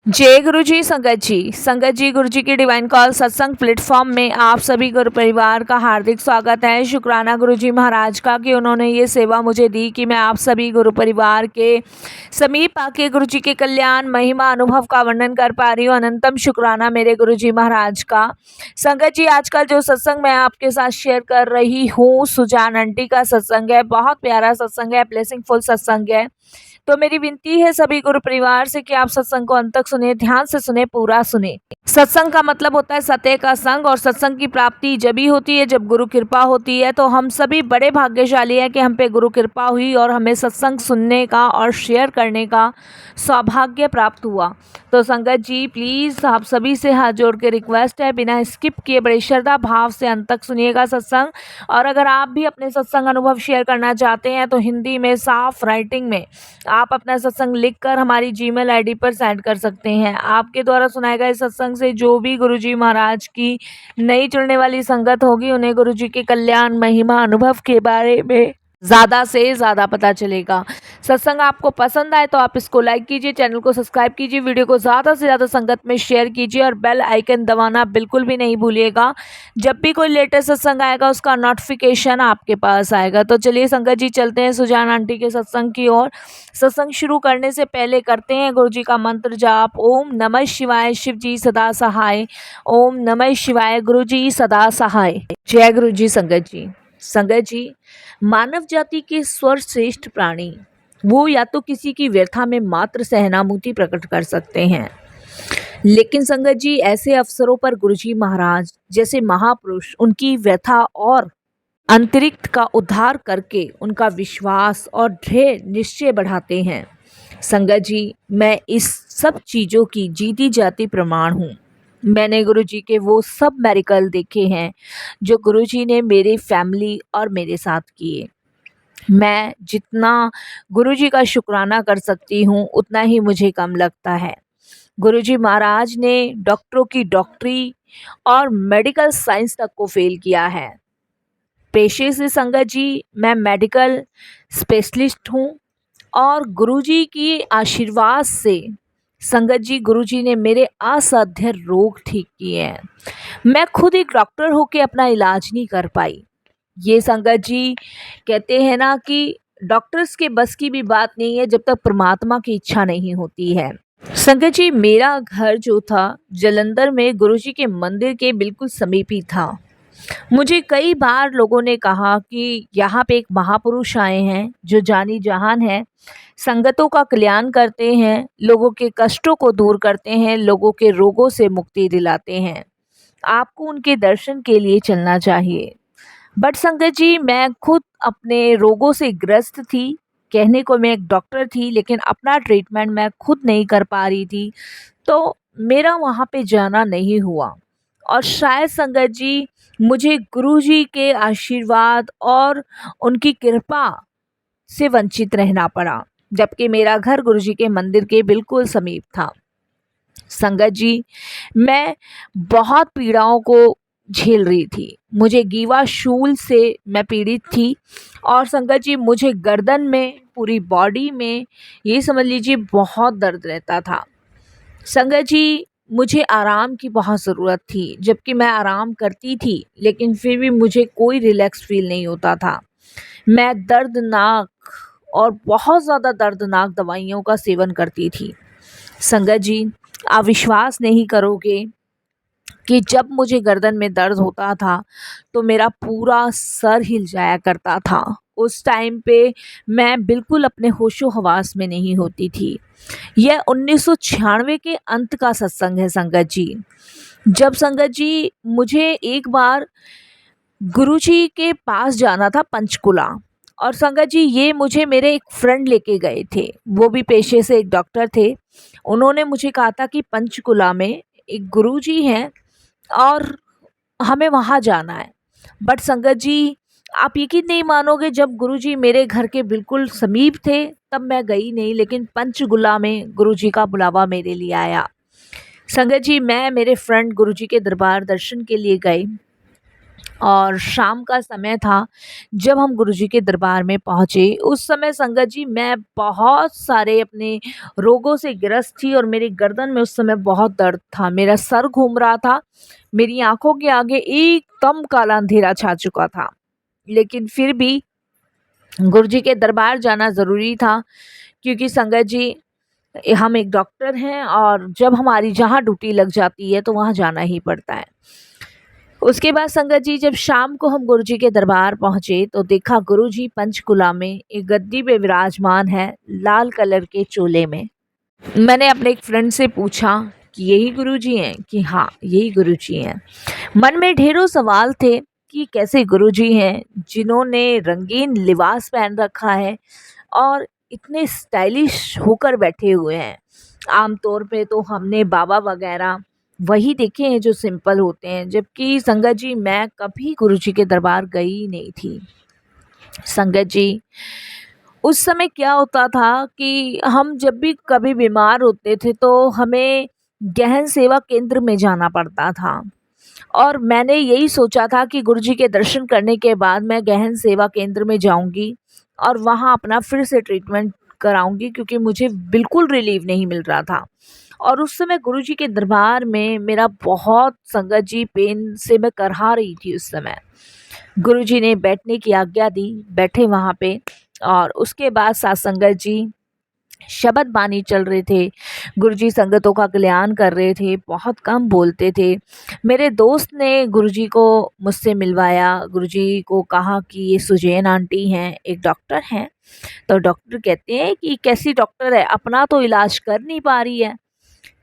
जय गुरु जी संगत जी गुरु जी की डिवाइन कॉल सत्संग प्लेटफॉर्म में आप सभी गुरु परिवार का हार्दिक स्वागत है। शुक्राना गुरु जी महाराज का कि उन्होंने ये सेवा मुझे दी कि मैं आप सभी गुरु परिवार के समीप आके गुरु जी के कल्याण महिमा अनुभव का वर्णन कर पा रही हूँ। अनंतम शुक्राना मेरे गुरु जी महाराज का। संगत जी आज का जो सत्संग मैं आपके साथ शेयर कर रही हूँ सुजान आंटी का सत्संग है। बहुत प्यारा सत्संग है, ब्लेसिंगफुल सत्संग है। तो मेरी विनती है सभी गुरु परिवार से कि आप सत्संग को अंत तक सुने, ध्यान से सुने, पूरा सुने। सत्संग का मतलब होता है सत्य का संग, और सत्संग की प्राप्ति जब ही होती है जब गुरु कृपा होती है। तो हम सभी बड़े भाग्यशाली हैं कि हम पे गुरु कृपा हुई और हमें सत्संग सुनने का और शेयर करने का सौभाग्य प्राप्त हुआ। तो संगत जी प्लीज़ आप सभी से हाथ जोड़ के रिक्वेस्ट है, बिना स्किप किए बड़े श्रद्धा भाव से अंत तक सुनिएगा सत्संग। और अगर आप भी अपने सत्संग अनुभव शेयर करना चाहते हैं तो हिंदी में साफ राइटिंग में आप अपना सत्संग लिखकर हमारी जीमेल आईडी पर सेंड कर सकते हैं। आपके द्वारा सुनाए गए सत्संग से जो भी गुरुजी महाराज की नई जुड़ने वाली संगत होगी उन्हें गुरुजी के कल्याण महिमा अनुभव के बारे में ज़्यादा से ज़्यादा पता चलेगा। सत्संग आपको पसंद आए तो आप इसको लाइक कीजिए, चैनल को सब्सक्राइब कीजिए, वीडियो को ज़्यादा से ज़्यादा संगत में शेयर कीजिए और बेल आइकन दबाना बिल्कुल भी नहीं भूलिएगा। जब भी कोई लेटेस्ट सत्संग आएगा उसका नोटिफिकेशन आपके पास आएगा। तो चलिए संगत जी चलते हैं सुजान आंटी के सत्संग की ओर। सत्संग शुरू करने से पहले करते हैं गुरु जी का मंत्र जाप। ओम नमः शिवाय, शिव जी सदा सहाय। ओम नमः शिवाय, गुरु जी सदा सहाय। जय गुरु जी। संगत जी मानव जाति के सर्वश्रेष्ठ प्राणी वो या तो किसी की व्यथा में मात्र सहानुभूति प्रकट कर सकते हैं, लेकिन संगत जी ऐसे अवसरों पर गुरुजी महाराज जैसे महापुरुष उनकी व्यथा और अंतरिक्त का उद्धार करके उनका विश्वास और दृढ़ निश्चय बढ़ाते हैं। संगत जी मैं इस सब चीज़ों की जीती जाती प्रमाण हूँ। मैंने गुरुजी के वो सब मेरिकल देखे हैं जो गुरुजी ने मेरे फैमिली और मेरे साथ किए। मैं जितना गुरुजी का शुक्राना कर सकती हूँ उतना ही मुझे कम लगता है। गुरुजी महाराज ने डॉक्टरों की डॉक्टरी और मेडिकल साइंस तक को फेल किया है। पेशे से संगत जी मैं मेडिकल स्पेशलिस्ट हूँ और गुरुजी की आशीर्वाद से संगत जी गुरुजी ने मेरे असाध्य रोग ठीक किए हैं। मैं खुद एक डॉक्टर होके अपना इलाज नहीं कर पाई। ये संगत जी कहते हैं ना कि डॉक्टर्स के बस की भी बात नहीं है जब तक परमात्मा की इच्छा नहीं होती है। संगत जी मेरा घर जो था जलंधर में गुरुजी के मंदिर के बिल्कुल समीप ही था। मुझे कई बार लोगों ने कहा कि यहाँ पे एक महापुरुष आए हैं जो जानी जहान है, संगतों का कल्याण करते हैं, लोगों के कष्टों को दूर करते हैं, लोगों के रोगों से मुक्ति दिलाते हैं, आपको उनके दर्शन के लिए चलना चाहिए। बट संगत जी मैं खुद अपने रोगों से ग्रस्त थी। कहने को मैं एक डॉक्टर थी लेकिन अपना ट्रीटमेंट मैं खुद नहीं कर पा रही थी, तो मेरा वहाँ पे जाना नहीं हुआ। और शायद संगत जी मुझे गुरुजी के आशीर्वाद और उनकी कृपा से वंचित रहना पड़ा, जबकि मेरा घर गुरुजी के मंदिर के बिल्कुल समीप था। संगत जी मैं बहुत पीड़ाओं को झेल रही थी। मुझे गीवा शूल से मैं पीड़ित थी और संगत जी मुझे गर्दन में, पूरी बॉडी में ये समझ लीजिए बहुत दर्द रहता था। संगत जी मुझे आराम की बहुत ज़रूरत थी, जबकि मैं आराम करती थी लेकिन फिर भी मुझे कोई रिलैक्स फील नहीं होता था। मैं दर्दनाक और बहुत ज़्यादा दर्दनाक दवाइयों का सेवन करती थी। संगत जी आप विश्वास नहीं करोगे कि जब मुझे गर्दन में दर्द होता था तो मेरा पूरा सर हिल जाया करता था। उस टाइम पे मैं बिल्कुल अपने होशो हवास में नहीं होती थी। यह 1996 के अंत का सत्संग है संगत जी। जब संगत जी मुझे एक बार गुरुजी के पास जाना था पंचकुला, और संगत जी ये मुझे मेरे एक फ्रेंड लेके गए थे, वो भी पेशे से एक डॉक्टर थे। उन्होंने मुझे कहा था कि पंचकुला में एक गुरुजी हैं और हमें वहाँ जाना है। बट संगत जी आप यकीन नहीं मानोगे, जब गुरुजी मेरे घर के बिल्कुल समीप थे तब मैं गई नहीं, लेकिन पंचकुला में गुरुजी का बुलावा मेरे लिए आया। संगत जी मैं मेरे फ्रेंड गुरुजी के दरबार दर्शन के लिए गए और शाम का समय था जब हम गुरुजी के दरबार में पहुँचे। उस समय संगत जी मैं बहुत सारे अपने रोगों से ग्रस्त थी और मेरी गर्दन में उस समय बहुत दर्द था। मेरा सर घूम रहा था, मेरी आँखों के आगे एकदम काला अंधेरा छा चुका था। लेकिन फिर भी गुरुजी के दरबार जाना ज़रूरी था, क्योंकि संगत जी हम एक डॉक्टर हैं और जब हमारी जहाँ ड्यूटी लग जाती है तो वहाँ जाना ही पड़ता है। उसके बाद संगत जी जब शाम को हम गुरुजी के दरबार पहुँचे तो देखा गुरुजी पंचकुला में एक गद्दी पे विराजमान है, लाल कलर के चोले में। मैंने अपने एक फ्रेंड से पूछा कि यही गुरुजी हैं? कि हाँ, यही गुरुजी हैं। मन में ढेरों सवाल थे कि कैसे गुरुजी हैं जिन्होंने रंगीन लिबास पहन रखा है और इतने स्टाइलिश होकर बैठे हुए हैं। आमतौर पे तो हमने बाबा वगैरह वही देखे हैं जो सिंपल होते हैं, जबकि संगत जी मैं कभी गुरुजी के दरबार गई ही नहीं थी। संगत जी उस समय क्या होता था कि हम जब भी कभी बीमार होते थे तो हमें गहन सेवा केंद्र में जाना पड़ता था और मैंने यही सोचा था कि गुरुजी के दर्शन करने के बाद मैं गहन सेवा केंद्र में जाऊंगी और वहाँ अपना फिर से ट्रीटमेंट कराऊंगी, क्योंकि मुझे बिल्कुल रिलीफ नहीं मिल रहा था। और उस समय गुरुजी के दरबार में मेरा बहुत संगत जी पेन से मैं करहा रही थी। उस समय गुरुजी ने बैठने की आज्ञा दी, बैठे वहाँ पे और उसके बाद साथ संगत जी शब्द बानी चल रहे थे। गुरुजी संगतों का कल्याण कर रहे थे, बहुत कम बोलते थे। मेरे दोस्त ने गुरुजी को मुझसे मिलवाया, गुरुजी को कहा कि ये सुजैन आंटी हैं, एक डॉक्टर हैं। तो डॉक्टर कहते हैं कि कैसी डॉक्टर है, अपना तो इलाज कर नहीं पा रही है।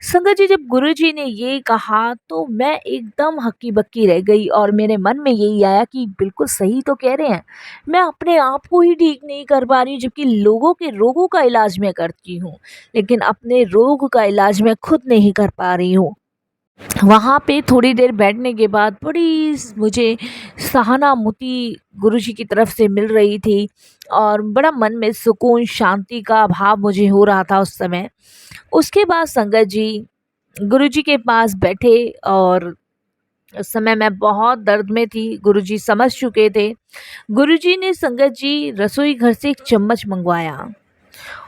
संगत जी जब गुरुजी ने ये कहा तो मैं एकदम हक्की बक्की रह गई और मेरे मन में यही आया कि बिल्कुल सही तो कह रहे हैं। मैं अपने आप को ही ठीक नहीं कर पा रही हूँ, जबकि लोगों के रोगों का इलाज मैं करती हूँ, लेकिन अपने रोग का इलाज मैं खुद नहीं कर पा रही हूँ। वहाँ पे थोड़ी देर बैठने के बाद बड़ी मुझे सहानुभूति गुरुजी की तरफ से मिल रही थी और बड़ा मन में सुकून शांति का भाव मुझे हो रहा था उस समय। उसके बाद संगत जी गुरुजी के पास बैठे और उस समय मैं बहुत दर्द में थी, गुरुजी समझ चुके थे। गुरुजी ने संगत जी रसोई घर से एक चम्मच मंगवाया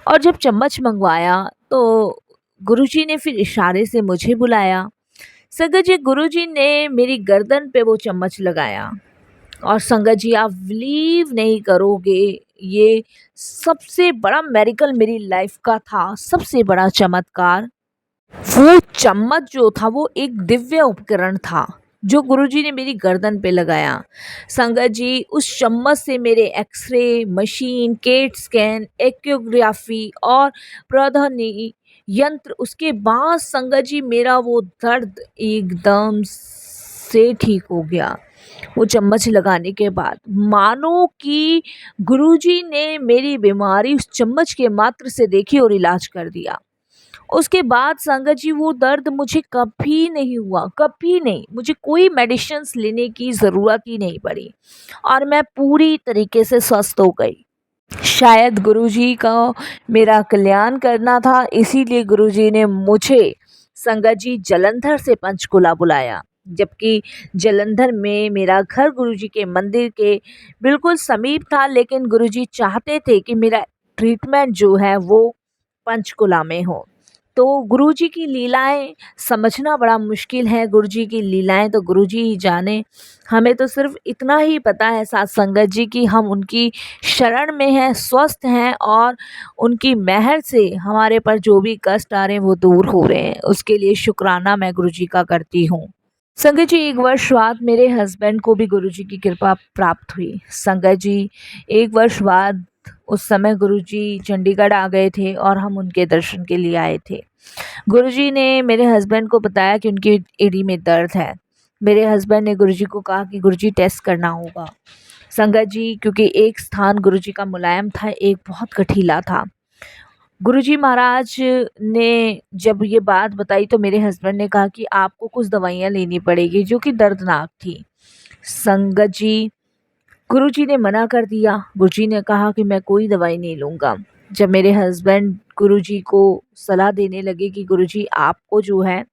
और जब चम्मच मंगवाया तो गुरुजी ने फिर इशारे से मुझे बुलाया। संगत जी गुरुजी ने मेरी गर्दन पे वो चम्मच लगाया और संगत जी आप बिलीव नहीं करोगे, ये सबसे बड़ा मेरिकल मेरी लाइफ का था, सबसे बड़ा चमत्कार। वो चम्मच जो था वो एक दिव्य उपकरण था जो गुरुजी ने मेरी गर्दन पे लगाया। संगत जी उस चम्मच से मेरे एक्सरे मशीन, केट स्कैन, एक्योग्राफी और प्रौद्योगिकी यंत्र, उसके बाद संगत जी मेरा वो दर्द एकदम से ठीक हो गया। वो चम्मच लगाने के बाद मानो कि गुरुजी ने मेरी बीमारी उस चम्मच के मात्र से देखी और इलाज कर दिया। उसके बाद संगत जी वो दर्द मुझे कभी नहीं हुआ, कभी नहीं। मुझे कोई मेडिसिन्स लेने की ज़रूरत ही नहीं पड़ी और मैं पूरी तरीके से स्वस्थ हो गई। शायद गुरुजी का मेरा कल्याण करना था, इसीलिए गुरुजी ने मुझे संगत जी जालंधर से पंचकुला बुलाया, जबकि जालंधर में मेरा घर गुरुजी के मंदिर के बिल्कुल समीप था, लेकिन गुरुजी चाहते थे कि मेरा ट्रीटमेंट जो है वो पंचकुला में हो। तो गुरुजी की लीलाएं समझना बड़ा मुश्किल है, गुरुजी की लीलाएं तो गुरुजी ही जाने। हमें तो सिर्फ इतना ही पता है साथ संगत जी कि हम उनकी शरण में हैं, स्वस्थ हैं और उनकी मेहर से हमारे पर जो भी कष्ट आ रहे हैं वो दूर हो रहे हैं। उसके लिए शुक्राना मैं गुरुजी का करती हूँ। संगत जी 1 वर्ष बाद मेरे हस्बैंड को भी गुरुजी की कृपा प्राप्त हुई। संगत जी 1 वर्ष बाद उस समय गुरुजी चंडीगढ़ आ गए थे और हम उनके दर्शन के लिए आए थे। गुरुजी ने मेरे हस्बैंड को बताया कि उनकी एड़ी में दर्द है। मेरे हस्बैंड ने गुरुजी को कहा कि गुरुजी टेस्ट करना होगा। संगत जी क्योंकि एक स्थान गुरुजी का मुलायम था, एक बहुत गठीला था। गुरुजी महाराज ने जब ये बात बताई तो मेरे हस्बैंड ने कहा कि आपको कुछ दवाइयाँ लेनी पड़ेगी जो कि दर्दनाक थी। संगत जी गुरुजी ने मना कर दिया। गुरुजी ने कहा कि मैं कोई दवाई नहीं लूँगा। जब मेरे हस्बैंड गुरुजी को सलाह देने लगे कि गुरुजी आपको जो है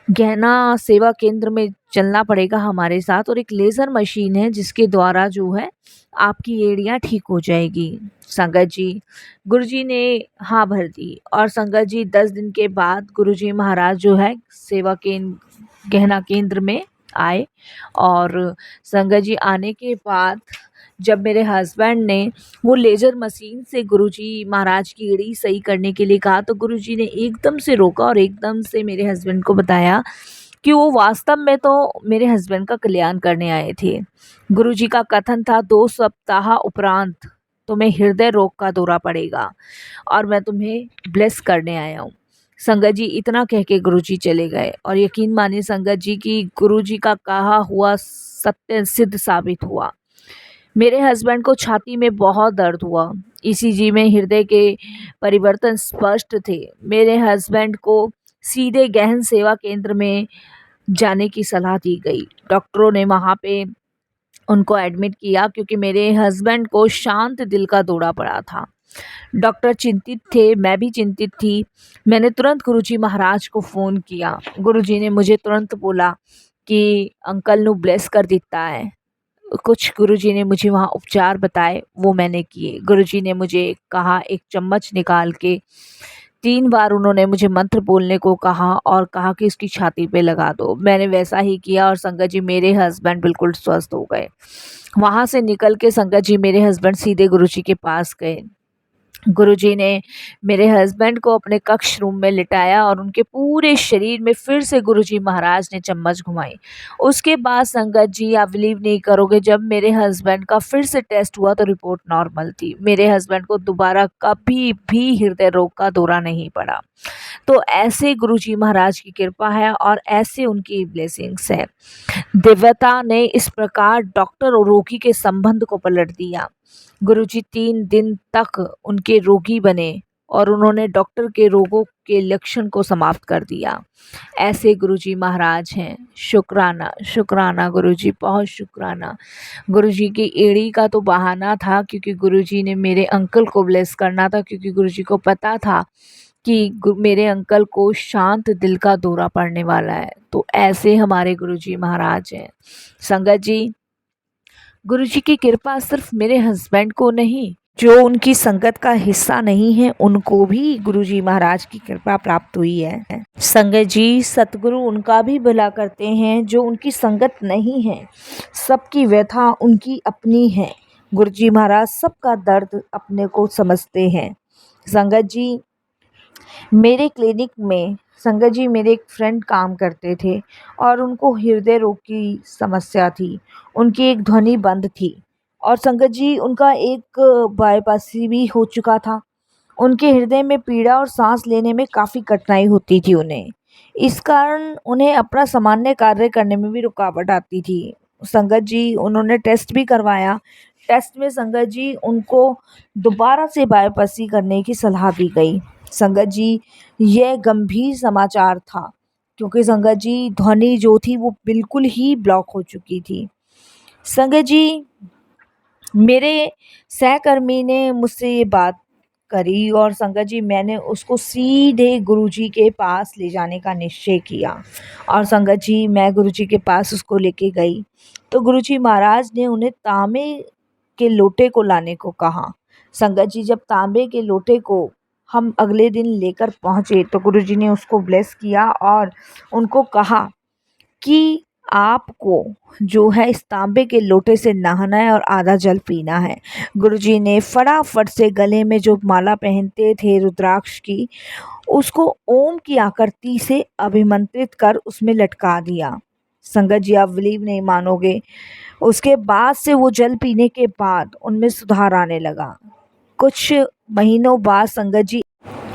गहना सेवा केंद्र में चलना पड़ेगा हमारे साथ, और एक लेज़र मशीन है जिसके द्वारा जो है आपकी एड़ियाँ ठीक हो जाएगी। संगत जी, गुरुजी ने हाँ भर दी, और संगत जी 10 दिन के बाद गुरुजी महाराज जो है सेवा केंद्र गहना केंद्र में आए। और संगत जी आने के बाद जब मेरे हस्बैंड ने वो लेज़र मशीन से गुरुजी महाराज की एड़ी सही करने के लिए कहा, तो गुरुजी ने एकदम से रोका और एकदम से मेरे हस्बैंड को बताया कि वो वास्तव में तो मेरे हस्बैंड का कल्याण करने आए थे। गुरुजी का कथन था, 2 सप्ताह उपरांत तुम्हें हृदय रोग का दौरा पड़ेगा और मैं तुम्हें ब्लेस करने आया हूँ। संगत जी इतना कह के गुरुजी चले गए, और यकीन मानिए संगत जी की गुरुजी का कहा हुआ सत्य सिद्ध साबित हुआ। मेरे हस्बैंड को छाती में बहुत दर्द हुआ, ईसीजी में हृदय के परिवर्तन स्पष्ट थे। मेरे हस्बैंड को सीधे गहन सेवा केंद्र में जाने की सलाह दी गई। डॉक्टरों ने वहाँ पे उनको एडमिट किया क्योंकि मेरे हस्बैंड को शांत दिल का दौरा पड़ा था। डॉक्टर चिंतित थे, मैं भी चिंतित थी। मैंने तुरंत गुरुजी महाराज को फ़ोन किया। गुरुजी ने मुझे तुरंत बोला कि अंकल नु ब्लेस कर दिता है। कुछ गुरुजी ने मुझे वहाँ उपचार बताए, वो मैंने किए। गुरुजी ने मुझे कहा, एक चम्मच निकाल के 3 बार उन्होंने मुझे मंत्र बोलने को कहा और कहा कि इसकी छाती पे लगा दो। मैंने वैसा ही किया और संगत जी मेरे हस्बैंड बिल्कुल स्वस्थ हो गए। वहाँ से निकल के संगत जी मेरे हस्बैंड सीधे गुरुजी के पास गए। गुरुजी ने मेरे हस्बैंड को अपने कक्ष रूम में लिटाया और उनके पूरे शरीर में फिर से गुरुजी महाराज ने चम्मच घुमाई। उसके बाद संगत जी आप बिलीव नहीं करोगे, जब मेरे हस्बैंड का फिर से टेस्ट हुआ तो रिपोर्ट नॉर्मल थी। मेरे हस्बैंड को दोबारा कभी भी हृदय रोग का दौरा नहीं पड़ा। तो ऐसे गुरुजी महाराज की कृपा है और ऐसे उनकी ब्लेसिंग्स है। देवता ने इस प्रकार डॉक्टर और रोगी के संबंध को पलट दिया। गुरुजी 3 दिन तक उनके रोगी बने और उन्होंने डॉक्टर के रोगों के लक्षण को समाप्त कर दिया। ऐसे गुरुजी महाराज हैं। शुक्राना शुक्राना गुरुजी, बहुत शुक्राना। गुरुजी की एड़ी का तो बहाना था क्योंकि गुरुजी ने मेरे अंकल को ब्लेस करना था, क्योंकि गुरुजी को पता था कि मेरे अंकल को शांत दिल का दौरा पड़ने वाला है। तो ऐसे हमारे गुरुजी महाराज हैं। संगत जी, गुरुजी की कृपा सिर्फ मेरे हस्बैंड को नहीं, जो उनकी संगत का हिस्सा नहीं है उनको भी गुरुजी महाराज की कृपा प्राप्त हुई है। संगत जी, सतगुरु उनका भी भला करते हैं जो उनकी संगत नहीं है। सबकी व्यथा उनकी अपनी है। गुरुजी महाराज सबका दर्द अपने को समझते हैं। संगत जी, मेरे क्लिनिक में संगत जी मेरे एक फ्रेंड काम करते थे और उनको हृदय रोग की समस्या थी। उनकी एक ध्वनि बंद थी और संगत जी उनका एक बाईपासी भी हो चुका था। उनके हृदय में पीड़ा और सांस लेने में काफ़ी कठिनाई होती थी उन्हें। इस कारण उन्हें अपना सामान्य कार्य करने में भी रुकावट आती थी। संगत जी उन्होंने टेस्ट भी करवाया। टेस्ट में संगत जी उनको दोबारा से बायोप्सी करने की सलाह दी गई। संगत जी, यह गंभीर समाचार था क्योंकि संगत जी ध्वनि जो थी वो बिल्कुल ही ब्लॉक हो चुकी थी। संगत जी, मेरे सहकर्मी ने मुझसे ये बात करी और संगत जी मैंने उसको सीधे गुरुजी के पास ले जाने का निश्चय किया। और संगत जी मैं गुरुजी के पास उसको लेके गई तो गुरुजी महाराज ने उन्हें तांबे के लोटे को लाने को कहा। संगत जी, जब तांबे के लोटे को हम अगले दिन लेकर पहुँचे तो गुरुजी ने उसको ब्लेस किया और उनको कहा कि आपको जो है इस तांबे के लोटे से नहाना है और आधा जल पीना है। गुरुजी ने फटाफट से गले में जो माला पहनते थे रुद्राक्ष की, उसको ओम की आकृति से अभिमंत्रित कर उसमें लटका दिया। संगत जी, आप बिलीव नहीं मानोगे, उसके बाद से वो जल पीने के बाद उनमें सुधार आने लगा। कुछ महीनों बाद संगत जी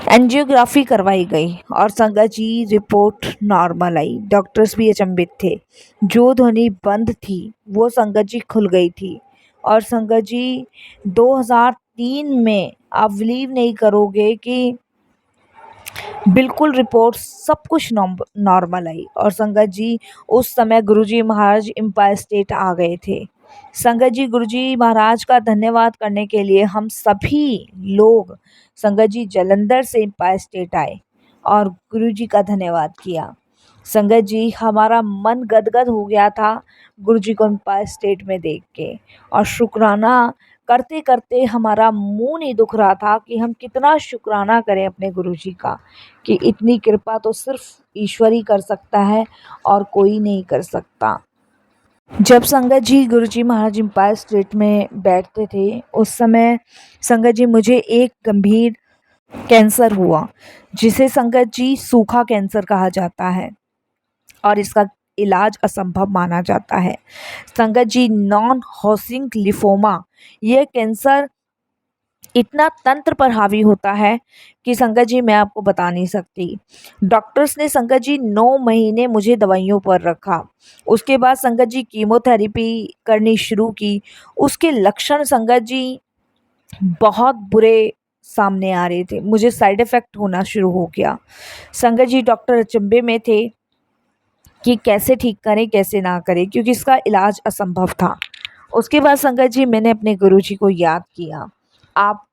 एंजियोग्राफी करवाई गई और संगत जी रिपोर्ट नॉर्मल आई। डॉक्टर्स भी अचंभित थे। जो ध्वनि बंद थी वो संगत जी खुल गई थी। और संगत जी 2003 में आप बिलीव नहीं करोगे कि बिल्कुल रिपोर्ट सब कुछ नॉर्मल आई। और संगत जी उस समय गुरुजी महाराज एम्पायर स्टेट आ गए थे। संगत जी, गुरुजी महाराज का धन्यवाद करने के लिए हम सभी लोग संगत जी जालंधर से एम्पायर स्टेट आए और गुरुजी का धन्यवाद किया। संगत जी, हमारा मन गदगद हो गया था गुरुजी को एम्पायर स्टेट में देख के, और शुक्राना करते करते हमारा मुंह नहीं दुख रहा था कि हम कितना शुक्राना करें अपने गुरुजी का, कि इतनी कृपा तो सिर्फ ईश्वर ही कर सकता है और कोई नहीं कर सकता। जब संगत जी गुरुजी महाराज एम्पायर स्टेट में बैठते थे, उस समय संगत जी मुझे एक गंभीर कैंसर हुआ, जिसे संगत जी सूखा कैंसर कहा जाता है और इसका इलाज असंभव माना जाता है। संगत जी, नॉन हॉसिंग लिफोमा, यह कैंसर इतना तंत्र पर हावी होता है कि संगत जी मैं आपको बता नहीं सकती। डॉक्टर्स ने संगत जी 9 महीने मुझे दवाइयों पर रखा। उसके बाद संगत जी कीमोथेरेपी करनी शुरू की। उसके लक्षण संगत जी बहुत बुरे सामने आ रहे थे, मुझे साइड इफ़ेक्ट होना शुरू हो गया। संगत जी डॉक्टर अचंभे में थे कि कैसे ठीक करें कैसे ना करें, क्योंकि इसका इलाज असंभव था। उसके बाद संगत जी मैंने अपने गुरुजी को याद किया। आप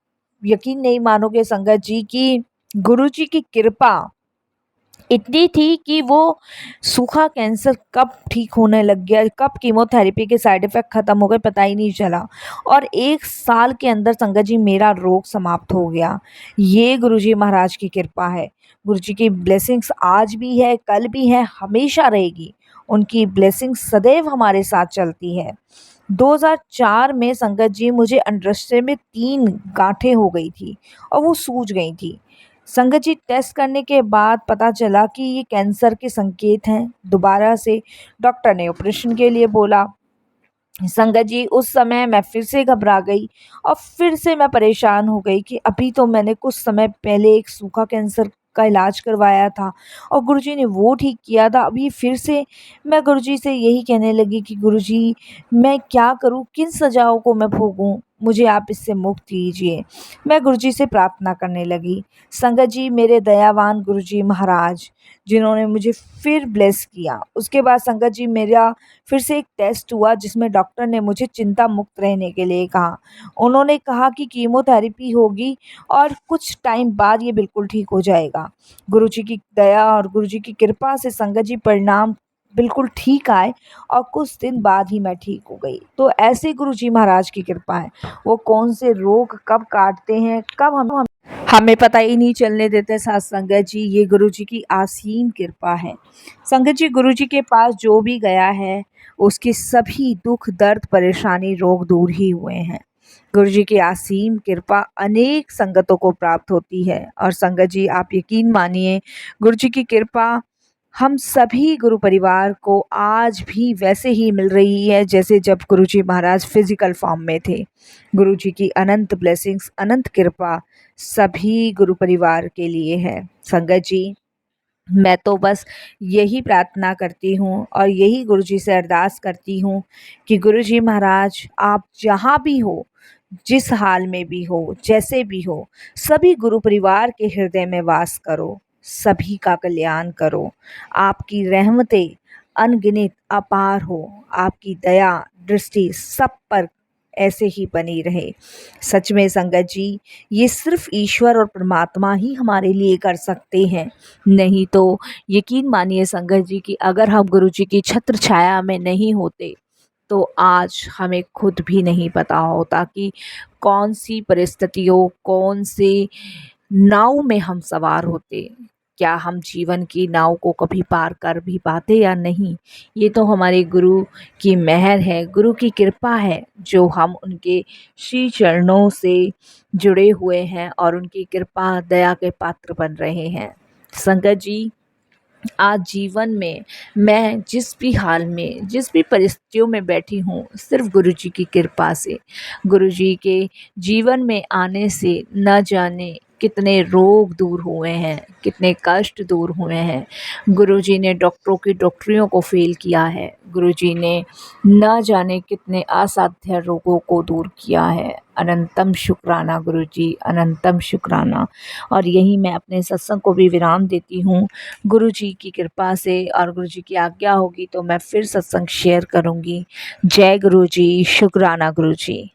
यकीन नहीं मानोगे संगत जी कि गुरुजी की कृपा इतनी थी कि वो सूखा कैंसर कब ठीक होने लग गया, कब कीमोथेरेपी के साइड इफ़ेक्ट ख़त्म हो गए पता ही नहीं चला, और 1 साल के अंदर संगत जी मेरा रोग समाप्त हो गया। ये गुरुजी महाराज की कृपा है। गुरुजी की ब्लेसिंग्स आज भी है, कल भी है, हमेशा रहेगी। उनकी ब्लेसिंग्स सदैव हमारे साथ चलती है। 2004 में संगत जी मुझे अंडरस्टे में 3 गांठें हो गई थी और वो सूज गई थी। संगत जी टेस्ट करने के बाद पता चला कि ये कैंसर के संकेत हैं। दोबारा से डॉक्टर ने ऑपरेशन के लिए बोला। संगत जी उस समय मैं फिर से घबरा गई और फिर से मैं परेशान हो गई कि अभी तो मैंने कुछ समय पहले एक सूखा कैंसर का इलाज करवाया था और गुरुजी ने वो ठीक किया था। अभी फिर से मैं गुरुजी से यही कहने लगी कि गुरुजी मैं क्या करूं, किन सजाओं को मैं भोगूं, मुझे आप इससे मुक्त कीजिए। मैं गुरुजी से प्रार्थना करने लगी। संगत जी मेरे दयावान गुरुजी महाराज, जिन्होंने मुझे फिर ब्लेस किया। उसके बाद संगत जी मेरा फिर से एक टेस्ट हुआ जिसमें डॉक्टर ने मुझे चिंता मुक्त रहने के लिए कहा। उन्होंने कहा कि कीमोथेरेपी होगी और कुछ टाइम बाद ये बिल्कुल ठीक हो जाएगा। गुरुजी की दया और गुरुजी की कृपा से संगत जी परिणाम बिल्कुल ठीक आए और कुछ दिन बाद ही मैं ठीक हो गई। तो ऐसे गुरुजी महाराज की कृपा है। वो कौन से रोग कब काटते हैं, कब हमें पता ही नहीं चलने देते। साथ संगत जी ये गुरुजी की असीम कृपा है। संगत जी गुरुजी के पास जो भी गया है उसके सभी दुख दर्द परेशानी रोग दूर ही हुए हैं। गुरुजी की असीम कृपा अनेक संगतों को प्राप्त होती है और संगत जी आप यकीन मानिए गुरुजी की कृपा हम सभी गुरु परिवार को आज भी वैसे ही मिल रही है जैसे जब गुरुजी महाराज फिजिकल फॉर्म में थे। गुरुजी की अनंत ब्लेसिंग्स, अनंत कृपा सभी गुरु परिवार के लिए है। संगत जी मैं तो बस यही प्रार्थना करती हूँ और यही गुरुजी से अरदास करती हूँ कि गुरुजी महाराज आप जहाँ भी हो, जिस हाल में भी हो, जैसे भी हो, सभी गुरु परिवार के हृदय में वास करो, सभी का कल्याण करो। आपकी रहमतें अनगिनत अपार हो, आपकी दया दृष्टि सब पर ऐसे ही बनी रहे। सच में संगत जी ये सिर्फ ईश्वर और परमात्मा ही हमारे लिए कर सकते हैं। नहीं तो यकीन मानिए संगत जी कि अगर हम गुरु जी की छत्र छाया में नहीं होते तो आज हमें खुद भी नहीं पता होता कि कौन सी परिस्थितियों, कौन से नाव में हम सवार होते। क्या हम जीवन की नाव को कभी पार कर भी पाते या नहीं, ये तो हमारे गुरु की मेहर है, गुरु की कृपा है जो हम उनके श्री चरणों से जुड़े हुए हैं और उनकी कृपा दया के पात्र बन रहे हैं। संगत जी आज जीवन में मैं जिस भी हाल में, जिस भी परिस्थितियों में बैठी हूँ, सिर्फ गुरुजी की कृपा से, गुरुजी के जीवन में आने से न जाने कितने रोग दूर हुए हैं, कितने कष्ट दूर हुए हैं। गुरुजी ने डॉक्टरों की डॉक्टरियों को फेल किया है। गुरुजी ने न जाने कितने असाध्य रोगों को दूर किया है। अनंतम शुक्राना गुरुजी, अनंतम शुक्राना। और यही मैं अपने सत्संग को भी विराम देती हूँ। गुरुजी की कृपा से और गुरुजी की आज्ञा होगी तो मैं फिर सत्संग शेयर करूँगी। जय गुरुजी, शुक्राना गुरुजी।